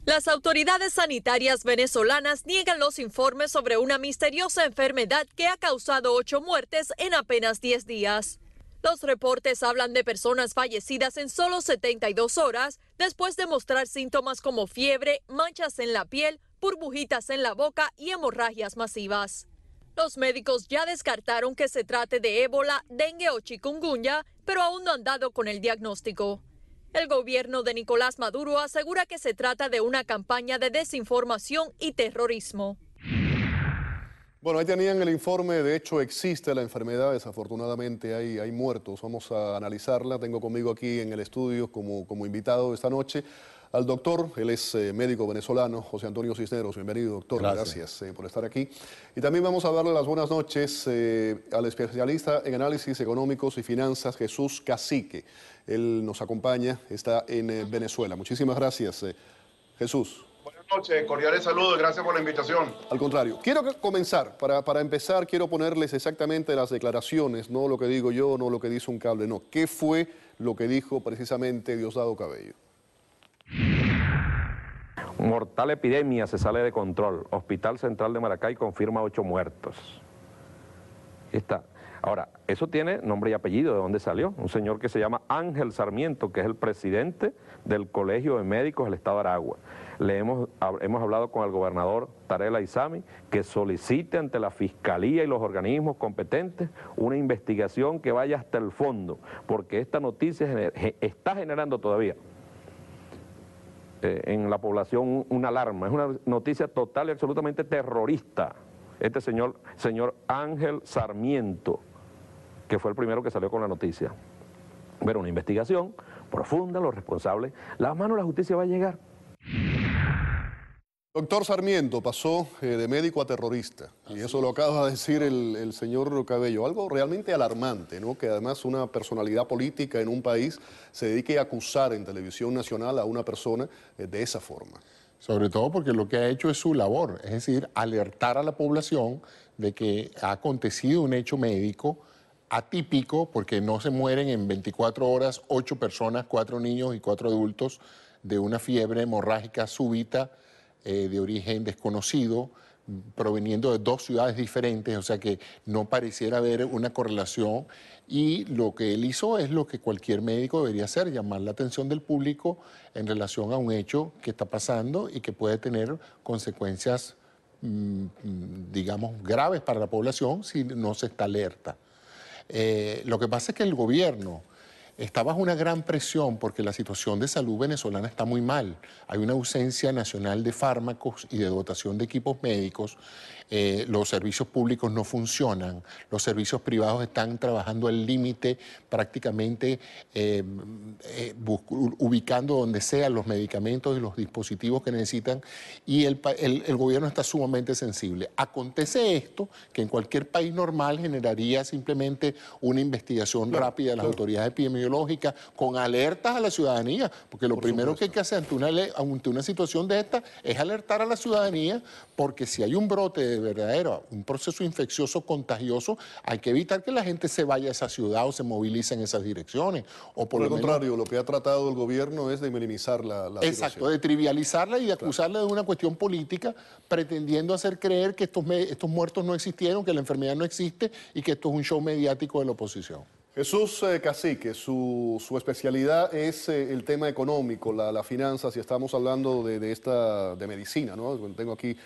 Las autoridades sanitarias venezolanas niegan los informes sobre una misteriosa enfermedad que ha causado 8 muertes en apenas 10 días. Los reportes hablan de personas fallecidas en solo 72 horas después de mostrar síntomas como fiebre, manchas en la piel, burbujitas en la boca y hemorragias masivas. Los médicos ya descartaron que se trate de ébola, dengue o chikungunya, pero aún no han dado con el diagnóstico. El gobierno de Nicolás Maduro asegura que se trata de una campaña de desinformación y terrorismo. Bueno, ahí tenían el informe. De hecho, existe la enfermedad. Desafortunadamente hay muertos. Vamos a analizarla. Tengo conmigo aquí en el estudio como invitado esta noche al doctor. Él es médico venezolano, José Antonio Cisneros. Bienvenido, doctor. Gracias por estar aquí. Y también vamos a darle las buenas noches al especialista en análisis económicos y finanzas, Jesús Cacique. Él nos acompaña, está en Venezuela. Muchísimas gracias, Jesús. Buenas noches, cordiales saludos, gracias por la invitación. Al contrario, quiero comenzar, para empezar quiero ponerles exactamente las declaraciones, no lo que digo yo, no lo que dice un cable, no. ¿Qué fue lo que dijo precisamente Diosdado Cabello? Mortal epidemia se sale de control. Hospital Central de Maracay confirma 8 muertos. Aquí está. Ahora, eso tiene nombre y apellido, ¿de dónde salió? Un señor que se llama Ángel Sarmiento, que es el presidente del Colegio de Médicos del Estado de Aragua. Hemos hablado con el gobernador Tarek Aizami que solicite ante la Fiscalía y los organismos competentes una investigación que vaya hasta el fondo, porque esta noticia está generando todavía en la población una alarma. Es una noticia total y absolutamente terrorista. Este señor Ángel Sarmiento, que fue el primero que salió con la noticia. Pero una investigación profunda, los responsables, la mano de la justicia va a llegar. Doctor Sarmiento pasó de médico a terrorista, y eso lo acaba de decir el señor Cabello, algo realmente alarmante, ¿no? Que además una personalidad política en un país se dedique a acusar en televisión nacional a una persona de esa forma. Sobre todo porque lo que ha hecho es su labor, es decir, alertar a la población de que ha acontecido un hecho médico atípico, porque no se mueren en 24 horas 8 personas, 4 niños y 4 adultos, de una fiebre hemorrágica súbita de origen desconocido, proveniendo de 2 ciudades diferentes, o sea que no pareciera haber una correlación, y lo que él hizo es lo que cualquier médico debería hacer, llamar la atención del público en relación a un hecho que está pasando y que puede tener consecuencias, digamos, graves para la población si no se está alerta. Lo que pasa es que el gobierno está bajo una gran presión porque la situación de salud venezolana está muy mal. Hay una ausencia nacional de fármacos y de dotación de equipos médicos. Los servicios públicos no funcionan. Los servicios privados están trabajando al límite, prácticamente ubicando donde sea los medicamentos y los dispositivos que necesitan. Y el gobierno está sumamente sensible. Acontece esto, que en cualquier país normal generaría simplemente una investigación rápida de las autoridades epidemiológicas con alertas a la ciudadanía, porque lo primero que hay que hacer ante una situación de esta es alertar a la ciudadanía, porque si hay un brote de un proceso infeccioso contagioso, hay que evitar que la gente se vaya a esa ciudad o se movilice en esas direcciones. O por lo contrario, lo que ha tratado el gobierno es de minimizar la situación. Exacto, de trivializarla y de acusarla de una cuestión política, pretendiendo hacer creer que estos muertos no existieron, que la enfermedad no existe y que esto es un show mediático de la oposición. Jesús Cacique, su especialidad es el tema económico, la finanza, si estamos hablando de medicina, ¿no? Tengo aquí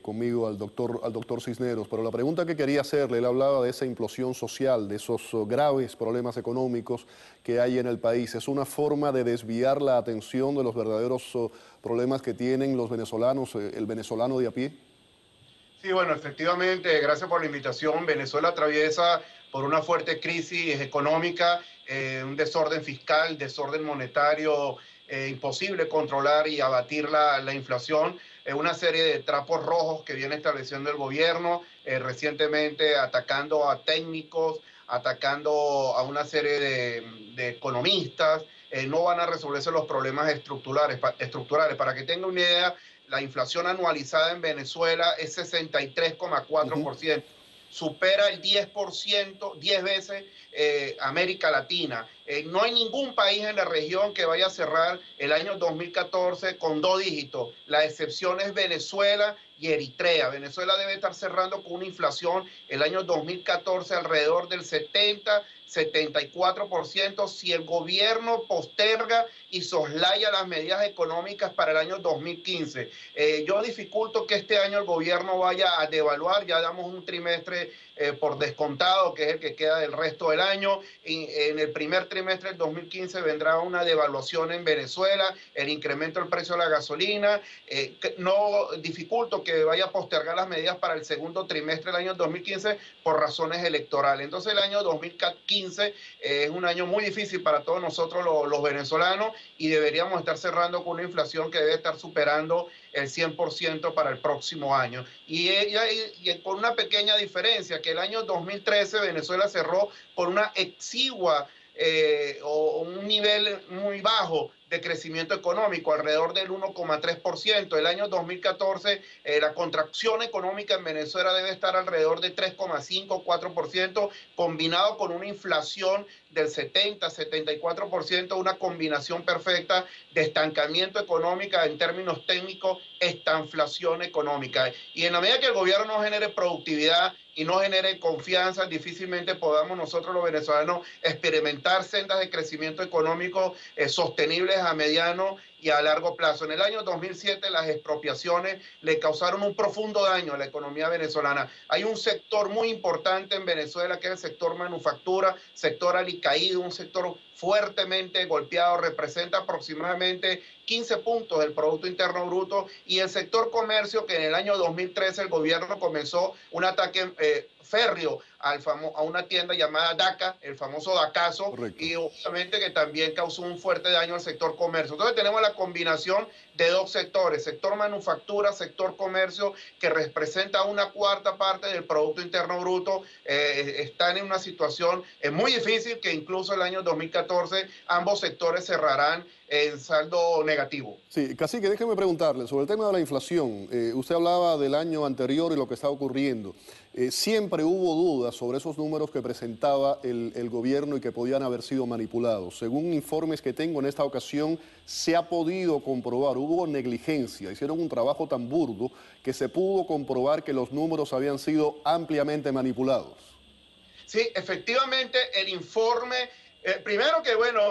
conmigo al doctor Cisneros, pero la pregunta que quería hacerle, él hablaba de esa implosión social, de esos graves problemas económicos que hay en el país. ¿Es una forma de desviar la atención de los verdaderos problemas que tienen los venezolanos, el venezolano de a pie? Sí, bueno, efectivamente, gracias por la invitación. Venezuela atraviesa por una fuerte crisis económica, un desorden fiscal, desorden monetario, imposible controlar y abatir la inflación, una serie de trapos rojos que viene estableciendo el gobierno, recientemente atacando a técnicos, atacando a una serie de economistas, no van a resolverse los problemas estructurales. Para que tenga una idea, la inflación anualizada en Venezuela es 63,4%. Supera el 10%, 10 veces América Latina. No hay ningún país en la región que vaya a cerrar el año 2014 con 2 dígitos. La excepción es Venezuela y Eritrea. Venezuela debe estar cerrando con una inflación el año 2014 alrededor del 74% si el gobierno posterga y soslaya las medidas económicas para el año 2015. Yo dificulto que este año el gobierno vaya a devaluar, ya damos un trimestre por descontado, que es el que queda del resto del año. Y en el primer trimestre del 2015 vendrá una devaluación en Venezuela, el incremento del precio de la gasolina. No dificulto que vaya a postergar las medidas para el segundo trimestre del año 2015 por razones electorales. Entonces el año 2015 es un año muy difícil para todos nosotros los venezolanos y deberíamos estar cerrando con una inflación que debe estar superando el 100% para el próximo año. Y con una pequeña diferencia, que el año 2013 Venezuela cerró con una exigua o un nivel muy bajo de crecimiento económico, alrededor del 1,3%. El año 2014, la contracción económica en Venezuela debe estar alrededor de 3,5, 4%, combinado con una inflación del 70, 74%, una combinación perfecta de estancamiento económico, en términos técnicos, estanflación económica. Y en la medida que el gobierno no genere productividad y no genere confianza, difícilmente podamos nosotros los venezolanos experimentar sendas de crecimiento económico sostenibles a mediano y a largo plazo. En el año 2007 las expropiaciones le causaron un profundo daño a la economía venezolana. Hay un sector muy importante en Venezuela que es el sector manufactura, sector alicaído, un sector fuertemente golpeado, representa aproximadamente 15 puntos del Producto Interno Bruto, y el sector comercio, que en el año 2013 el gobierno comenzó un ataque férreo a una tienda llamada DACA, el famoso DACAzo, y obviamente que también causó un fuerte daño al sector comercio. Entonces tenemos la combinación de dos sectores, sector manufactura, sector comercio, que representa una cuarta parte del Producto Interno Bruto. Están en una situación muy difícil, que incluso el año 2014 ambos sectores cerrarán en saldo negativo. Sí, cacique, déjeme preguntarle sobre el tema de la inflación. Usted hablaba del año anterior y lo que está ocurriendo. Siempre hubo dudas sobre esos números que presentaba el gobierno y que podían haber sido manipulados. Según informes que tengo en esta ocasión, se ha podido comprobar, hubo negligencia, hicieron un trabajo tan burdo que se pudo comprobar que los números habían sido ampliamente manipulados. Sí, efectivamente, el informe... primero que, bueno,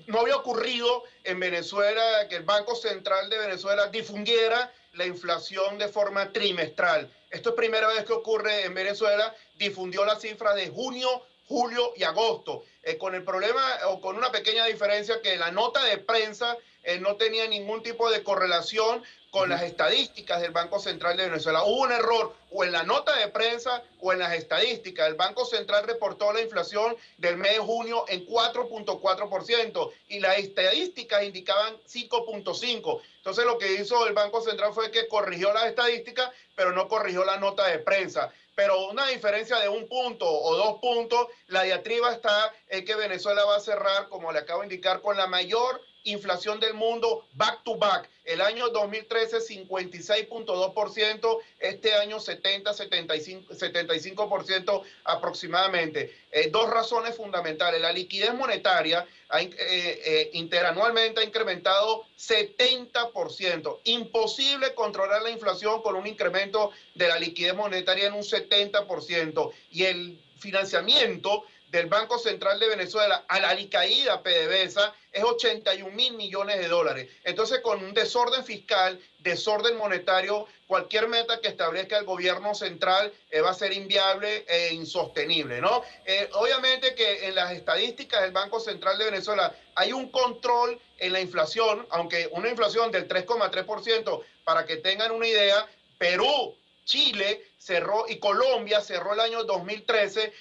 no había ocurrido en Venezuela que el Banco Central de Venezuela difundiera la inflación de forma trimestral. Esto es primera vez que ocurre en Venezuela. Difundió las cifras de junio, julio y agosto, con el problema o con una pequeña diferencia, que la nota de prensa no tenía ningún tipo de correlación con las estadísticas del Banco Central de Venezuela. Hubo un error o en la nota de prensa o en las estadísticas. El Banco Central reportó la inflación del mes de junio en 4,4% y las estadísticas indicaban 5,5%. Entonces lo que hizo el Banco Central fue que corrigió las estadísticas, pero no corrigió la nota de prensa. Pero una diferencia de 1 punto o 2 puntos, la diatriba está en que Venezuela va a cerrar, como le acabo de indicar, con la mayor inflación del mundo back to back. El año 2013 56,2%, este año 75% aproximadamente. Dos razones fundamentales. La liquidez monetaria interanualmente ha incrementado 70%. Imposible controlar la inflación con un incremento de la liquidez monetaria en un 70%. Y el financiamiento del Banco Central de Venezuela a la alicaída PDVSA es 81 mil millones de dólares. Entonces, con un desorden fiscal, desorden monetario, cualquier meta que establezca el gobierno central va a ser inviable e insostenible, ¿no? Obviamente que en las estadísticas del Banco Central de Venezuela hay un control en la inflación, aunque una inflación del 3,3%, para que tengan una idea. Perú, Chile cerró y Colombia cerró el año 2013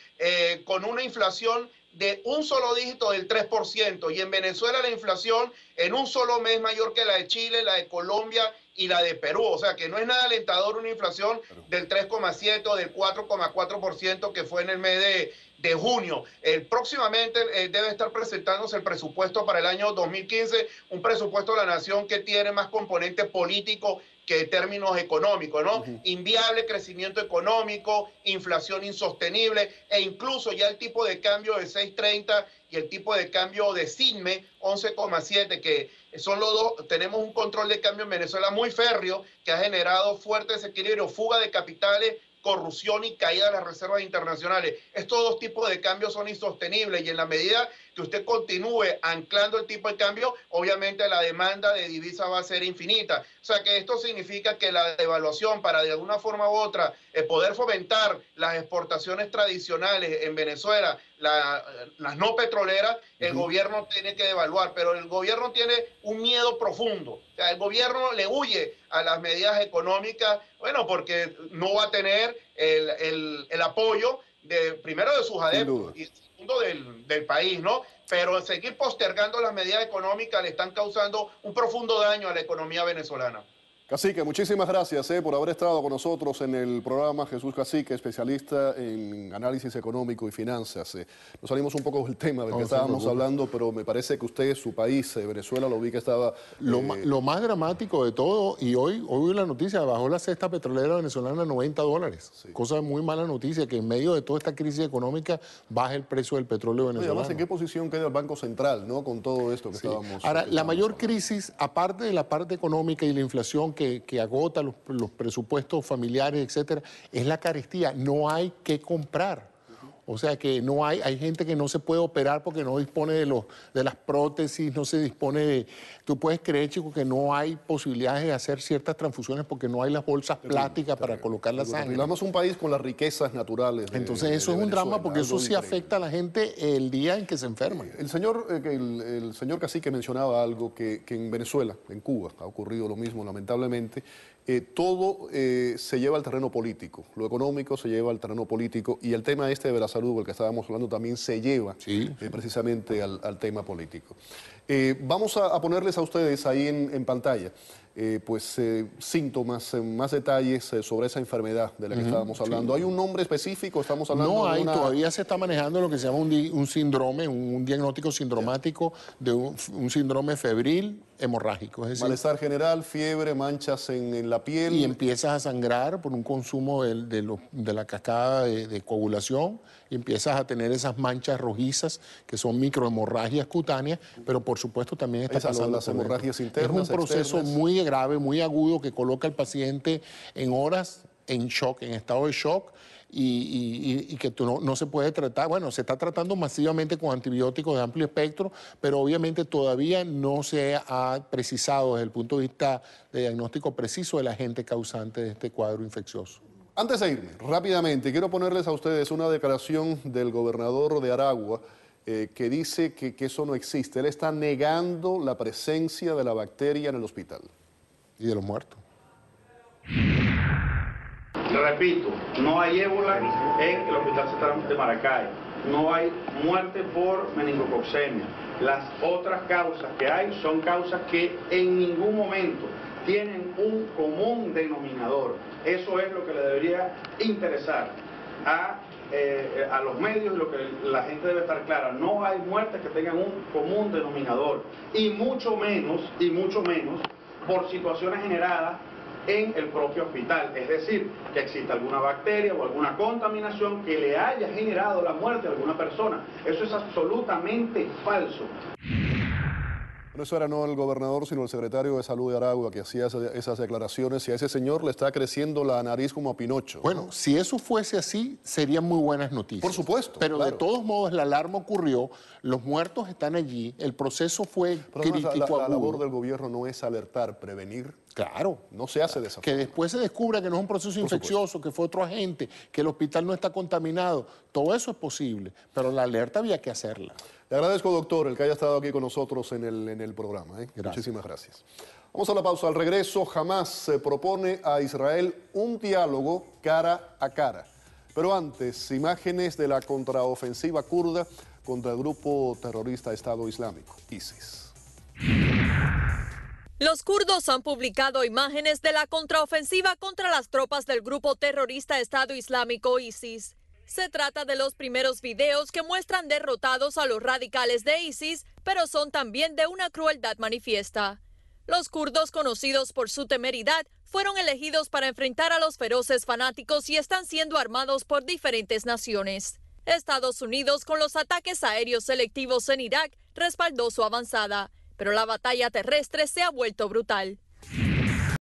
con una inflación de un solo dígito del 3%, y en Venezuela la inflación en un solo mes mayor que la de Chile, la de Colombia y la de Perú. O sea que no es nada alentador una inflación del 3,7 o del 4,4% que fue en el mes de junio. Próximamente debe estar presentándose el presupuesto para el año 2015, un presupuesto de la nación que tiene más componente político que términos económicos, ¿no? Inviable crecimiento económico, inflación insostenible e incluso ya el tipo de cambio de 6.30 y el tipo de cambio de CINME 11,7, que son los dos. Tenemos un control de cambio en Venezuela muy férreo que ha generado fuerte desequilibrio, fuga de capitales, corrupción y caída de las reservas internacionales. Estos dos tipos de cambios son insostenibles y en la medida que usted continúe anclando el tipo de cambio, obviamente la demanda de divisa va a ser infinita. O sea que esto significa que la devaluación, para de alguna forma u otra poder fomentar las exportaciones tradicionales en Venezuela, las no petroleras, el gobierno tiene que devaluar, pero el gobierno tiene un miedo profundo. O sea, el gobierno le huye a las medidas económicas, bueno, porque no va a tener el apoyo primero de sus adeptos y segundo del país, ¿no? Pero seguir postergando las medidas económicas le están causando un profundo daño a la economía venezolana. Cacique, muchísimas gracias por haber estado con nosotros en el programa. Jesús Cacique, especialista en análisis económico y finanzas. Nos salimos un poco del tema del que estábamos hablando, pero me parece que usted, su país, Venezuela, lo vi que estaba... Lo más dramático de todo, y hoy la noticia, bajó la cesta petrolera venezolana a $90. Sí. Cosa muy mala noticia, que en medio de toda esta crisis económica baje el precio del petróleo venezolano. Además, ¿en qué posición queda el Banco Central, no, con todo esto que estábamos... Ahora, la mayor crisis, aparte de la parte económica y la inflación que agota los presupuestos familiares, etcétera, es la carestía. No hay que comprar. O sea que no hay gente que no se puede operar porque no dispone de las prótesis, no se dispone de... Tú puedes creer, chico, que no hay posibilidades de hacer ciertas transfusiones porque no hay las bolsas plásticas para colocar la sangre. Hablamos un país con las riquezas naturales. Entonces eso es un drama porque eso sí afecta a la gente el día en que se enferman. El señor Cacique mencionaba algo que en Venezuela, en Cuba, ha ocurrido lo mismo, lamentablemente. Todo se lleva al terreno político, lo económico se lleva al terreno político y el tema este de la salud, del que estábamos hablando, también se lleva precisamente al tema político. Vamos a ponerles a ustedes ahí en pantalla síntomas, más detalles sobre esa enfermedad de la que estábamos hablando. ¿Hay un nombre específico? Estamos hablando no hay, todavía se está manejando lo que se llama un síndrome, un diagnóstico sindromático de un síndrome febril hemorrágico. Es decir, malestar general, fiebre, manchas en la piel. Y empiezas a sangrar por un consumo de la cascada de coagulación y empiezas a tener esas manchas rojizas que son microhemorragias cutáneas, pero por supuesto también está pasando las hemorragias internas, es un proceso externas, muy grave, muy agudo, que coloca al paciente en horas en shock, en estado de shock, y que no se puede tratar. Bueno, se está tratando masivamente con antibióticos de amplio espectro, pero obviamente todavía no se ha precisado desde el punto de vista de diagnóstico preciso el agente causante de este cuadro infeccioso. Antes de irme, rápidamente, quiero ponerles a ustedes una declaración del gobernador de Aragua que dice que eso no existe. Él está negando la presencia de la bacteria en el hospital. Y de los muertos. Repito, no hay ébola en el Hospital Central de Maracay, no hay muerte por meningococcemia. Las otras causas que hay son causas que en ningún momento tienen un común denominador. Eso es lo que le debería interesar a los medios, lo que la gente debe estar clara. No hay muertes que tengan un común denominador, y mucho menos por situaciones generadas en el propio hospital, es decir, que exista alguna bacteria o alguna contaminación que le haya generado la muerte a alguna persona. Eso es absolutamente falso. Pero eso era no el gobernador, sino el secretario de Salud de Aragua que hacía esas declaraciones, y a ese señor le está creciendo la nariz como a Pinocho. Bueno, si eso fuese así, serían muy buenas noticias. Por supuesto. Pero claro, de todos modos la alarma ocurrió, los muertos están allí, el proceso fue crítico. La labor del gobierno no es alertar, prevenir. Claro. No se hace de esa forma. Que después se descubra que no es un proceso infeccioso, que fue otro agente, que el hospital no está contaminado. Todo eso es posible, pero la alerta había que hacerla. Le agradezco, doctor, el que haya estado aquí con nosotros en el programa. Muchísimas gracias. Vamos a la pausa. Al regreso, Hamás se propone a Israel un diálogo cara a cara. Pero antes, imágenes de la contraofensiva kurda contra el grupo terrorista Estado Islámico, ISIS. Los kurdos han publicado imágenes de la contraofensiva contra las tropas del grupo terrorista Estado Islámico ISIS. Se trata de los primeros videos que muestran derrotados a los radicales de ISIS, pero son también de una crueldad manifiesta. Los kurdos, conocidos por su temeridad, fueron elegidos para enfrentar a los feroces fanáticos y están siendo armados por diferentes naciones. Estados Unidos, con los ataques aéreos selectivos en Irak, respaldó su avanzada, pero la batalla terrestre se ha vuelto brutal.